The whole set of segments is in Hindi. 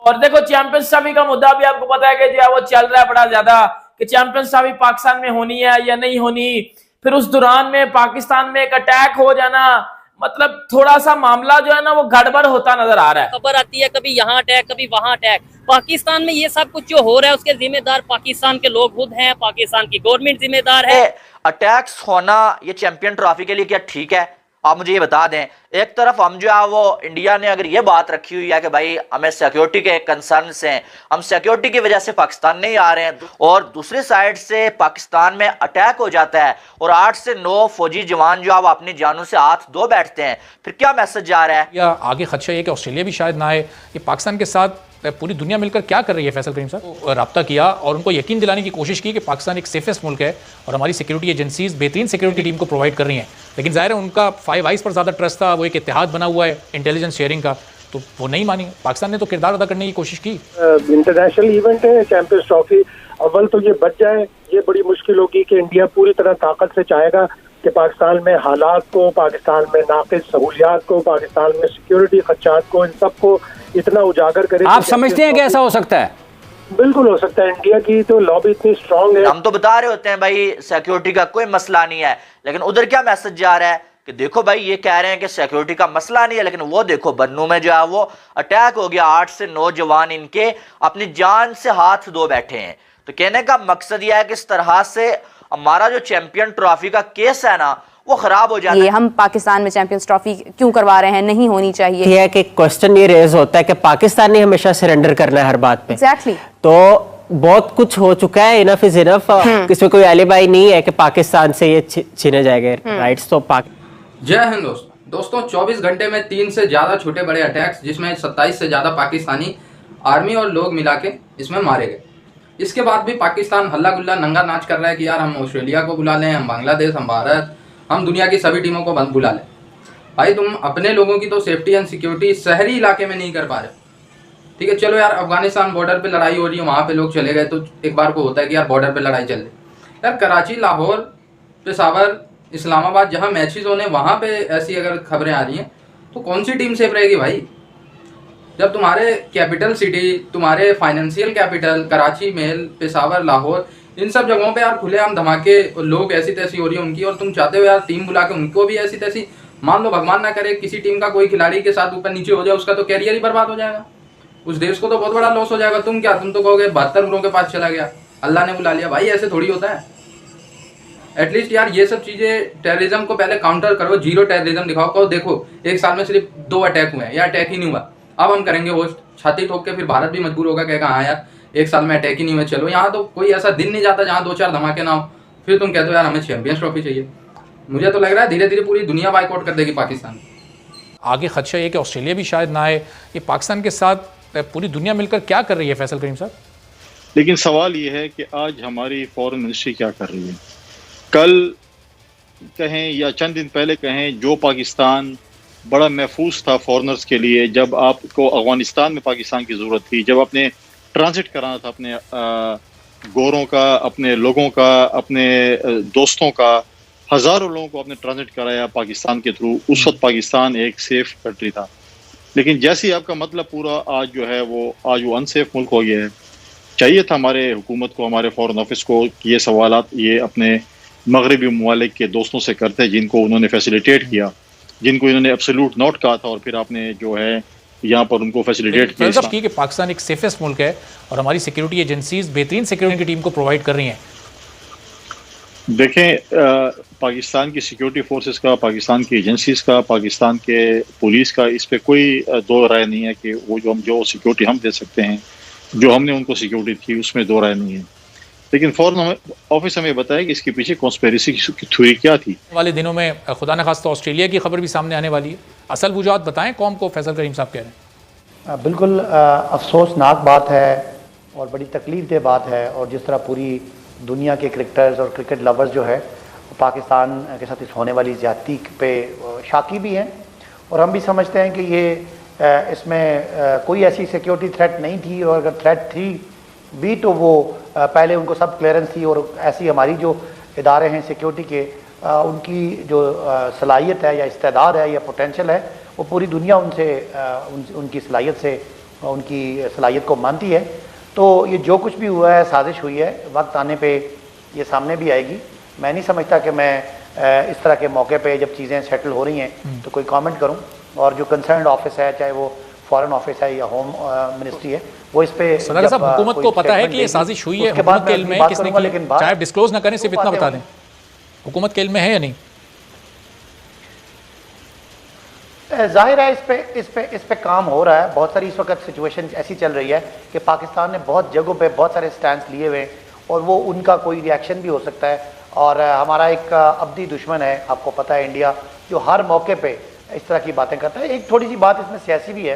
और देखो चैंपियंस ट्रॉफी का मुद्दा भी आपको पता है कि जो है वो चल रहा है बड़ा ज्यादा, कि चैंपियंस ट्रॉफी पाकिस्तान में होनी है या नहीं होनी। फिर उस दौरान में पाकिस्तान में एक अटैक हो जाना, मतलब थोड़ा सा मामला जो है ना वो गड़बड़ होता नजर आ रहा है। खबर आती है कभी यहाँ अटैक कभी वहाँ अटैक। पाकिस्तान में ये सब कुछ जो हो रहा है उसके जिम्मेदार पाकिस्तान के लोग खुद हैं, पाकिस्तान की गवर्नमेंट जिम्मेदार है। अटैक्स होना ये चैंपियन ट्रॉफी के लिए क्या ठीक है? आप मुझे ये बता दें। एक तरफ हम जो है वो इंडिया ने अगर ये बात रखी हुई है कि भाई हमें सिक्योरिटी के कंसर्न हैं, हम सिक्योरिटी की वजह से पाकिस्तान नहीं आ रहे हैं, और दूसरी साइड से पाकिस्तान में अटैक हो जाता है और 8 से 9 फौजी जवान जो अब अपनी जानों से हाथ धो बैठते हैं, फिर क्या मैसेज जा रहा है? या आगे खदशा ये कि ऑस्ट्रेलिया भी शायद ना आए, कि पाकिस्तान के साथ पूरी दुनिया मिलकर क्या कर रही है? फैसल करीम साहब रब्ता किया और उनको यकीन दिलाने की कोशिश की कि पाकिस्तान एक सेफेस्ट मुल्क है और हमारी सिक्योरिटी एजेंसीज बेहतरीन सिक्योरिटी टीम को प्रोवाइड कर रही हैं। लेकिन जाहिर है उनका 5 आइज़ पर ज़्यादा ट्रस्ट था, वो एक इत्तेहाद बना हुआ है इंटेलिजेंस शेयरिंग का, तो वो नहीं मानी। पाकिस्तान ने तो किरदार अदा करने की कोशिश की। इंटरनेशनल इवेंट है चैंपियंस ट्रॉफी, अव्वल तो ये बच जाए, ये बड़ी मुश्किल होगी कि इंडिया पूरी तरह ताकत से चाहेगा कि पाकिस्तान में हालात को, पाकिस्तान में नाक़िस सहूलियात को, पाकिस्तान में सिक्योरिटी खदशात को, इन सबको इतना उजागर करे। आप समझते हैं कि ऐसा हो सकता है? बिल्कुल हो सकता है। इंडिया की तो लॉबी इतनी स्ट्रांग है। हम तो बता रहे होते हैं भाई सिक्योरिटी का कोई मसला नहीं है, लेकिन उधर क्या मैसेज जा रहा है कि देखो भाई ये कह रहे हैं कि सिक्योरिटी का मसला नहीं है, लेकिन वो देखो बन्नू में जो है वो अटैक हो गया, 8 से 9 जवान इनके अपनी जान से हाथ धो बैठे हैं। तो कहने का मकसद यह है कि इस तरह से हमारा जो चैंपियन ट्रॉफी का केस है ना वो खराब हो जाता है। हम पाकिस्तान में चैंपियंस ट्रॉफी क्यों करवा रहे हैं, नहीं होनी चाहिए। ये है कि क्वेश्चन ये रेज होता है कि पाकिस्तान ने हमेशा सरेंडर करना है हर बात पे। एग्जैक्टली। तो बहुत कुछ हो चुका है, इनफ इज इनफ। किसी कोई एलिबाई नहीं है कि पाकिस्तान से ये छीने जाएंगे राइट्स। तो जय हिंद दोस्तों 24 घंटे में 3 से ज्यादा छोटे बड़े अटैक्स, जिसमें 27 से ज्यादा पाकिस्तानी आर्मी और लोग मिला के इसमें मारे गए। इसके बाद भी पाकिस्तान हल्ला गुल्ला नंगा नाच कर रहा है कि यार हम ऑस्ट्रेलिया को बुला लें, हम बांग्लादेश, हम भारत, हम दुनिया की सभी टीमों को बुला लें। भाई तुम अपने लोगों की तो सेफ्टी एंड सिक्योरिटी शहरी इलाके में नहीं कर पा रहे। ठीक है, चलो यार अफगानिस्तान बॉर्डर पे लड़ाई हो रही है, वहाँ पे लोग चले गए, तो एक बार को होता है कि यार बॉर्डर पे लड़ाई चल रही। यार कराची, लाहौर, पेशावर, इस्लामाबाद जहाँ मैचेस होने वहाँ पे ऐसी अगर खबरें आ रही हैं तो कौन सी टीम सेफ रहेगी भाई? जब तुम्हारे कैपिटल सिटी, तुम्हारे फाइनेंशियल कैपिटल कराची, मेल, पेशावर, लाहौर, इन सब जगहों पे यार खुलेआम धमाके, लोग ऐसी तैसी हो रही है उनकी, और तुम चाहते हो यार टीम बुला के उनको भी ऐसी तैसी। मान लो भगवान ना करे किसी टीम का कोई खिलाड़ी के साथ ऊपर नीचे हो जाए, उसका तो कैरियर ही बर्बाद हो जाएगा, उस देश को तो बहुत बड़ा लॉस हो जाएगा। तुम तो कहोगे 72 गुरुओं के पास चला गया, अल्लाह ने बुला लिया। भाई ऐसे थोड़ी होता है। एटलीस्ट यार ये सब चीजें, टेररिज्म को पहले काउंटर करो, जीरो टेररिज्म दिखाओ, कहो देखो एक साल में सिर्फ 2 अटैक हुए हैं या अटैक ही नहीं हुआ, अब हम करेंगे होस्ट। छाती ठोक के फिर भारत भी मजबूर होगा, कहेगा हाँ यार एक साल में अटैक ही नहीं हुए। चलो यहाँ तो कोई ऐसा दिन नहीं जाता जहाँ 2-4 धमाके ना हो, फिर तुम कहते हो यार हमें चैंपियंस ट्रॉफी चाहिए। मुझे तो लग रहा है धीरे धीरे पूरी दुनिया बाइकआउट कर देगी पाकिस्तान। आगे खदशा ये कि ऑस्ट्रेलिया भी शायद ना आए, ये पाकिस्तान के साथ पूरी दुनिया मिलकर क्या कर रही है? फैसल करीम साहब लेकिन सवाल ये है कि आज हमारी फॉरेन मिनिस्ट्री क्या कर रही है? कल कहें या चंद दिन पहले कहें, जो पाकिस्तान बड़ा महफूज था फॉरेनर्स के लिए, जब आपको अफगानिस्तान में पाकिस्तान की ज़रूरत थी, जब आपने ट्रांजिट कराना था अपने गोरों का, अपने लोगों का, अपने दोस्तों का, हज़ारों लोगों को आपने ट्रांजिट कराया पाकिस्तान के थ्रू, उस वक्त पाकिस्तान एक सेफ कंट्री था। लेकिन जैसे ही आपका मतलब पूरा आज जो है वो अनसेफ मुल्क हो गया है। चाहिए था हमारे हुकूमत को, हमारे फॉरेन ऑफिस को कि ये सवालात ये अपने मगरबी ममालिक के दोस्तों से करते हैं, जिनको उन्होंने फैसिलिटेट किया, जिनको इन्होंने एब्सोल्यूट नोट कहा था, और फिर आपने जो है यहाँ पर उनको फैसिलिटेट किया कि पाकिस्तान एक सेफेस्ट मुल्क है और हमारी सिक्योरिटी एजेंसीज बेहतरीन सिक्योरिटी टीम को प्रोवाइड कर रही हैं। देखें पाकिस्तान की सिक्योरिटी फोर्सेस का, पाकिस्तान की एजेंसीज का, पाकिस्तान के पुलिस का, इस पे कोई दो राय नहीं है कि वो जो सिक्योरिटी हम दे सकते हैं, जो हमने उनको सिक्योरिटी थी, उसमें दो राय नहीं है। लेकिन फॉरेन ऑफिस हमें बताया कि इसके पीछे कॉन्स्पिरेसी की थ्योरी क्या थी। वाले दिनों में खुदा न खास्ता ऑस्ट्रेलिया की खबर भी सामने आने वाली है, असल वजूहत बताएं कौम को। फैसल करीम साहब कह रहे हैं बिल्कुल अफसोसनाक बात है और बड़ी तकलीफ दह बात है, और जिस तरह पूरी दुनिया के क्रिकेटर्स और क्रिकेट लवर्स जो है पाकिस्तान के साथ इस होने वाली ज़्यादती पे शाकी भी हैं, और हम भी समझते हैं कि ये इसमें कोई ऐसी सिक्योरिटी थ्रेट नहीं थी, और अगर थ्रेट थी भी तो वो पहले उनको सब क्लियरेंस थी, और ऐसी हमारी जो इदारे हैं सिक्योरिटी के उनकी जो सलाहियत है या इस्तेदाद है या पोटेंशियल है, वो पूरी दुनिया उनसे उनकी सलाहियत से उनकी सलाहियत को मानती है। तो ये जो कुछ भी हुआ है साजिश हुई है, वक्त आने पे ये सामने भी आएगी। मैं नहीं समझता कि मैं इस तरह के मौके पे जब चीज़ें सेटल हो रही हैं तो कोई कमेंट करूं। और जो कंसर्न्ड ऑफिस है, चाहे वो फॉरेन ऑफिस है या होम मिनिस्ट्री है, वो इस पे सदाकत साहब, हुकूमत को पता है कि ये साजिश हुई है, हुकूमत के इल्म में किसने की, लेकिन चाहे आप डिस्क्लोज ना करें, सिर्फ इतना बता दें, हुकूमत के इल्म में है या नहीं? जाहिर है इस पे काम हो रहा है। बहुत सारी इस वक्त सिचुएशन ऐसी चल रही है कि पाकिस्तान ने बहुत जगहों पे बहुत सारे स्टैंड लिए हुए हैं और वो उनका कोई रिएक्शन भी हो सकता है। और हमारा एक अब्दी दुश्मन है, आपको पता है, इंडिया, जो हर मौके पे इस तरह की बातें करता है। एक थोड़ी सी बात इसमें सियासी भी है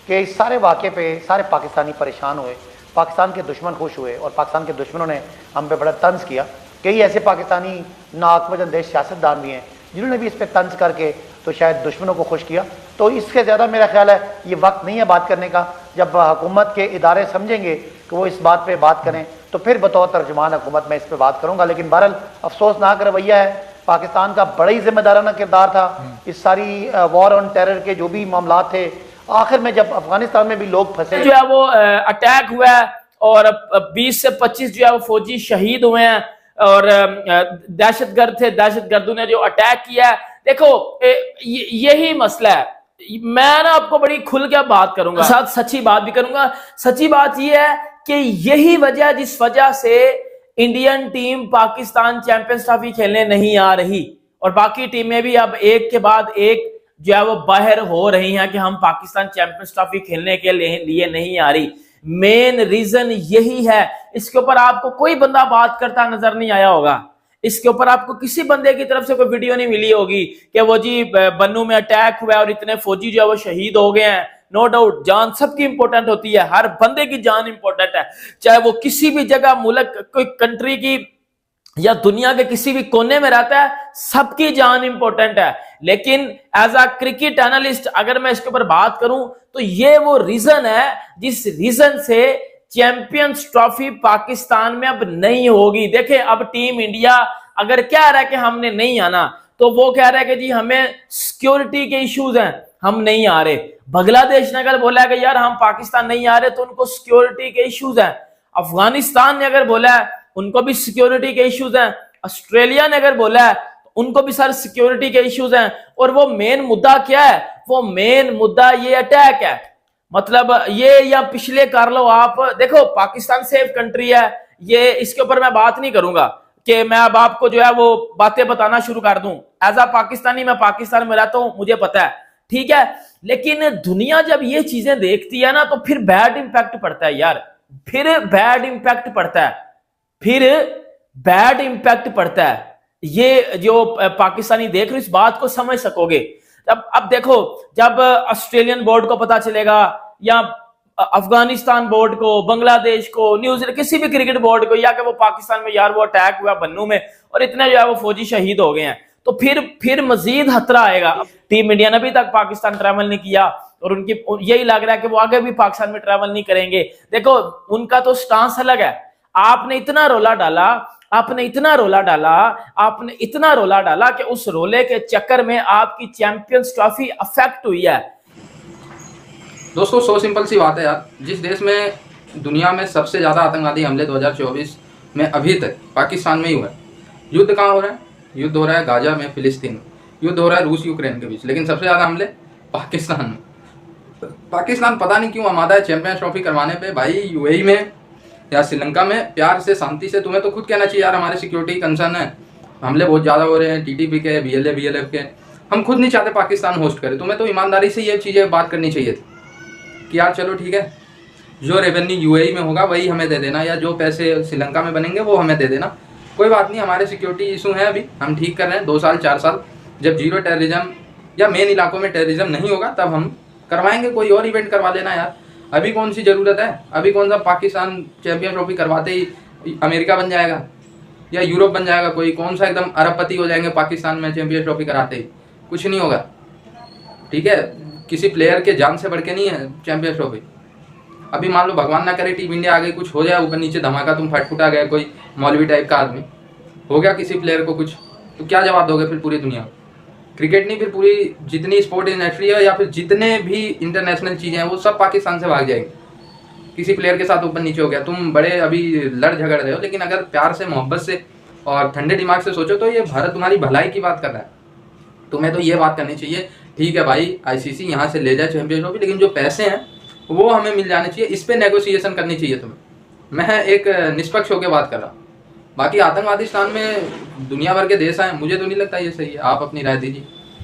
कि इस सारे वाक़े पे सारे पाकिस्तानी परेशान हुए, पाकिस्तान के दुश्मन खुश हुए और पाकिस्तान के दुश्मनों ने हम पे बड़ा तंज किया। कई ऐसे पाकिस्तानी नाअक्मल अंदेश सियासतदान भी हैं जिन्होंने भी इस पर तंज करके तो शायद दुश्मनों को खुश किया। तो इससे ज़्यादा मेरा ख्याल है ये वक्त नहीं है बात करने का। जब हुकूमत के इदारे समझेंगे कि वो इस बात पे बात करें तो फिर बतौर तर्जुमान हुकूमत में इस पर बात करूँगा। लेकिन बहरहाल अफसोसनाक रवैया है, पाकिस्तान का बड़ा ही जिम्मेदाराना किरदार था इस सारी वॉर ऑन टेरर के जो भी मामला थे। आखिर में जब अफगानिस्तान में भी लोग फंसे, जो है वो अटैक हुआ है और 20 से 25 जो है वो फौजी शहीद हुए हैं और दहशतगर्द थे, दहशतगर्दों ने जो अटैक किया है। देखो यही मसला है। मैं ना आपको बड़ी खुल के बात करूंगा, साथ सच्ची बात भी करूंगा। सच्ची बात यह है कि यही वजह जिस वजह से Indian team Pakistan champions trophy खेलने नहीं आ रही और बाकी टीमें भी अब एक के बाद एक जो है वो बाहर हो रही हैं कि हम पाकिस्तान चैंपियंस ट्रॉफी खेलने के लिए नहीं आ रही। मेन रीजन यही है। इसके ऊपर आपको कोई बंदा बात करता नजर नहीं आया होगा। इसके ऊपर आपको किसी बंदे की तरफ से कोई वीडियो नहीं मिली होगी कि वो जी बन्नू में अटैक हुआ और इतने फौजी जो है वो शहीद हो गए हैं। नो डाउट जान सबकी इंपॉर्टेंट होती है, हर बंदे की जान इंपॉर्टेंट है, चाहे वो किसी भी जगह मुल्क कोई कंट्री की या दुनिया के किसी भी कोने में रहता है, सबकी जान इंपॉर्टेंट है। लेकिन एज अ क्रिकेट एनालिस्ट अगर मैं इसके ऊपर बात करूं तो ये वो रीजन है जिस रीजन से चैंपियंस ट्रॉफी पाकिस्तान में अब नहीं होगी। देखें, अब टीम इंडिया अगर कह रहा है कि हमने नहीं आना तो वो कह रहा है कि जी हमें सिक्योरिटी के इश्यूज हैं, हम नहीं आ रहे। बांग्लादेश ने अगर बोला कि यार हम पाकिस्तान नहीं आ रहे तो उनको सिक्योरिटी के इश्यूज हैं। अफगानिस्तान ने अगर बोला है उनको भी सिक्योरिटी के इश्यूज हैं। ऑस्ट्रेलिया ने अगर बोला है उनको भी सारे सिक्योरिटी के इश्यूज हैं। और वो मेन मुद्दा क्या है? वो मेन मुद्दा ये अटैक है। मतलब ये या पिछले कर लो आप, देखो पाकिस्तान सेफ कंट्री है, ये इसके ऊपर मैं बात नहीं करूंगा कि मैं अब आपको जो है वो बातें बताना शुरू कर दूं। एज अ पाकिस्तानी मैं पाकिस्तान में रहता हूं, मुझे पता है, ठीक है। लेकिन दुनिया जब ये चीजें देखती है ना तो फिर बैड इंपैक्ट पड़ता है यार, फिर बैड इंपैक्ट पड़ता है। ये जो पाकिस्तानी देख रहे इस बात को समझ सकोगे। अब देखो, जब ऑस्ट्रेलियन बोर्ड को पता चलेगा या अफगानिस्तान बोर्ड को, बांग्लादेश को, न्यूजीलैंड, किसी भी क्रिकेट बोर्ड को, या कि वो पाकिस्तान में यार वो अटैक हुआ बन्नू में और इतने जो है वो फौजी शहीद हो गए हैं, तो फिर मजीद खतरा आएगा। टीम इंडिया ने अभी तक पाकिस्तान ट्रैवल नहीं किया और उनकी यही लग रहा है कि वो आगे भी पाकिस्तान में ट्रैवल नहीं करेंगे। देखो उनका तो स्टांस अलग है। आपने इतना रोला डाला कि उस रोले के चक्कर में आपकी चैंपियंस ट्रॉफी अफेक्ट हुई है। दोस्तों, सो सिंपल सी बात है यार, जिस देश में दुनिया में सबसे ज़्यादा आतंकवादी हमले 2024 में अभी तक पाकिस्तान में ही हुआ है। युद्ध कहाँ हो रहा है? युद्ध हो रहा है गाजा में, फिलिस्तीन में। युद्ध हो रहा है रूस यूक्रेन के बीच, लेकिन सबसे ज़्यादा हमले पाकिस्तान में। पाकिस्तान पता नहीं क्यों आमादा है चैंपियंस ट्रॉफी करवाने पे। भाई यूएई में या श्रीलंका में प्यार से, शांति से, तुम्हें तो खुद कहना चाहिए यार हमारे सिक्योरिटी कंसर्न है, हमले बहुत ज़्यादा हो रहे हैं टीटीपी के, BLF के, हम खुद नहीं चाहते पाकिस्तान होस्ट करे। तुम्हें तो ईमानदारी से ये चीज़ें बात करनी चाहिए थी कि यार चलो ठीक है, जो रेवेन्यू यूएई में होगा वही हमें दे देना, या जो पैसे श्रीलंका में बनेंगे वो हमें दे देना, कोई बात नहीं, हमारे सिक्योरिटी इशू है, अभी हम ठीक कर रहे हैं। 2 साल 4 साल जब जीरो टेररिज्म या मेन इलाकों में टेररिज्म नहीं होगा तब हम करवाएंगे, कोई और इवेंट करवा लेना यार। अभी कौन सी ज़रूरत है? अभी कौन सा पाकिस्तान चैंपियन ट्रॉफी करवाते ही अमेरिका बन जाएगा या यूरोप बन जाएगा, कोई कौन सा एकदम अरबपति हो जाएंगे पाकिस्तान में चैंपियन ट्रॉफी कराते ही? कुछ नहीं होगा, ठीक है। किसी प्लेयर के जान से बढ़ के नहीं है चैंपियन ट्रॉफी। अभी मान लो भगवान ना करे टीम इंडिया आ गई, कुछ हो जाए ऊपर नीचे धमाका, तुम फटफुटा गए, कोई मौलवी टाइप का आदमी हो गया किसी प्लेयर को कुछ, तो क्या जवाब दोगे फिर पूरी दुनिया को? क्रिकेट नहीं, फिर पूरी जितनी स्पोर्ट इंडस्ट्री है या फिर जितने भी इंटरनेशनल चीज़ें हैं वो सब पाकिस्तान से भाग जाएंगी। किसी प्लेयर के साथ ऊपर नीचे हो गया, तुम बड़े अभी लड़ झगड़ रहे हो, लेकिन अगर प्यार से, मोहब्बत से और ठंडे दिमाग से सोचो तो ये भारत तुम्हारी भलाई की बात कर रहा है। तुम्हें तो ये बात करनी चाहिए, ठीक है भाई आईसीसी यहाँ से ले जाए चैंपियंस ट्रॉफी, लेकिन जो पैसे हैं वो हमें मिल जाने चाहिए, इस पर नेगोशिएशन करनी चाहिए तुम्हें। मैं एक निष्पक्ष होकर बात कर रहा हूँ। बाकी आतंकवादी स्थान में दुनिया भर के देश आए, मुझे तो नहीं लगता ये सही है। आप अपनी राय दीजिए।